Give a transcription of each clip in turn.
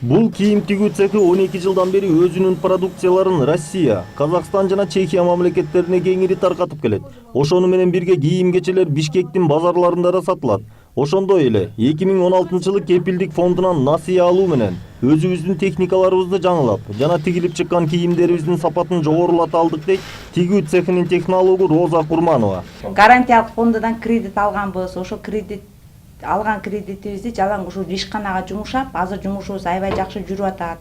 Бул кийим тигүү цехи 12 жылдан бери өзүнүн продукцияларын Россия, Казакстан жана Чехия мамлекеттерине кеңири таркатып келет. Ошону менен бирге кийим-кечелер Бишкектин базарларында да сатылат. Ошондой эле 2016-жылы кепилдик фондунан насыя алуу менен өзүбүздүн техникаларыбызды жаңылап жана тигилип чыккан кийимдерибиздин сапатын жогорулата алдык дейт тигүү цехинин технологу Роза Курманова. Гарантиялык фондудан кредит алганбыз. Ошо алган кредитибизди жалаң ушул ишканага жумшап, азыр жумушубуз аябай жакшы жүрүп атат.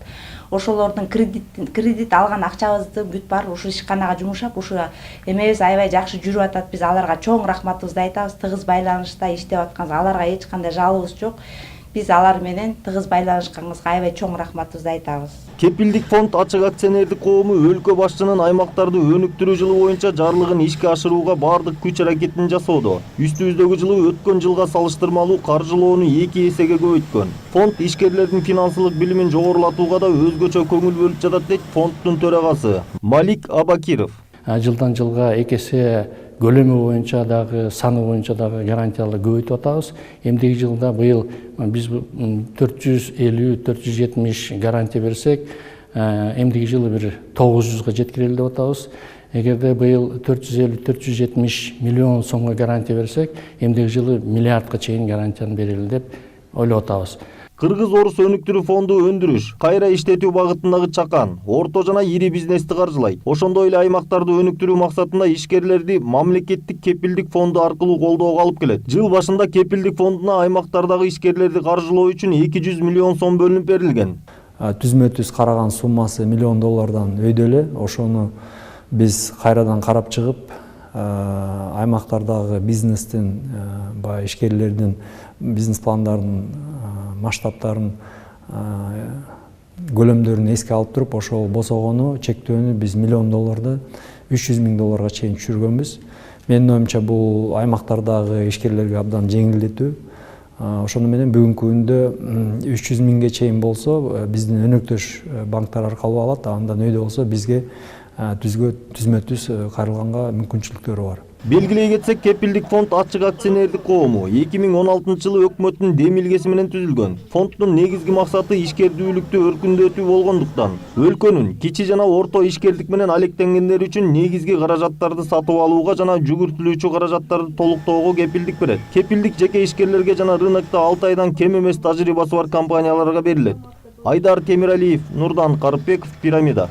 Ошолордун кредит алган акчабызды бүт бар ушул ишканага жумшап, ушу эмебиз аябай жакшы жүрүп атат. Биз аларга чоң рахматыбызды айтабыз. Тыгыз байланышта иштеп атканыбыз, аларга эч кандай жалобубуз жок. Биз алар менен тыгыз байланышканыбызга аябай чоң рахматыбызды айтабыз. Кепилдик фонд ачык акционердик коому өлкө башчынын аймактарды өнүктүрүү жылы боюнча жарлыгын ишке ашырууга бардык күч аракетин жасоодо. Үстүбүздөгү жылы өткөн жылга салыштырмалуу каржылоону 2 эсеге көбөйткөн. Фонд ишкерлердин финансылык билимин жогорулатууга да өзгөчө көңүл бөлүп жатат дейт фонддун төрагасы Малик Абакиров. Жылдан жылга 2 эсе көлөмү боюнча дагы, саны боюнча дагы гарантиялы көбөйтүп атабыз. Эмдеги жылда быйыл биз 450-470 гарантия берсек, эмдеги жылы бир 900га жеткирели деп атабыз. Эгерде быйыл 450-470 миллион сомго гарантия берсек, эмдеги жылы миллиардка чейин гарантияны берели деп ойлоп атабыз. Кыргыз-Орус өнүктүрүү фонду өндүрүш, кайра иштетүү багытындагы чакан, орто жана ири бизнести каржылайт. Ошондой эле аймактарды өнүктүрүү максатында ишкерлерди мамлекеттик кепилдик фонду аркылуу колдоого алып келет. Жыл башында кепилдик фондуна аймактардагы ишкерлерди каржылоо үчүн 200 миллион сом бөлүнүп берилген. Түзмө-түз караган суммасы $1 миллион өйдө эле. Ошону биз кайрадан карап чыгып, аймактардагы бизнестин, ишкерлердин бизнес пландарын, масштабтарын, көлөмдөрүн эске алып туруп, ошол босогону, чектөөнү биз $1 миллион 300 миң долларга чейин түшүргөнбүз. Менин оюмча бул аймактардагы ишкерлерге абдан жеңилдетүү. Ошону менен бүгүнкү күндө 300 миңге чейин болсо, биздин өнөктөш банктар аркылуу алат, андан өйдө болсо бизге түзмө-түз кайрылганга мүмкүнчүлүктөрү бар. Белгилей кетсек, кепилдик фонд ачык акционердик коому 2016-жылы өкмөттүн демилгеси менен түзүлгөн. Фонддун негизги максаты ишкердүүлүктү өркүндөтүү болгондуктан, өлкөнүн кичи жана орто ишкердик менен алектенгендер үчүн негизги каражаттарды сатып алууга жана жүгүртүлүүчү каражаттарды толуктоого кепилдик берет. Кепилдик жеке ишкерлерге жана рынокто 6 айдан кем эмес тажрыйбасы бар компанияларга берилет. Айдар Темиралиев, Нурдан Карыпбеков, Пирамида.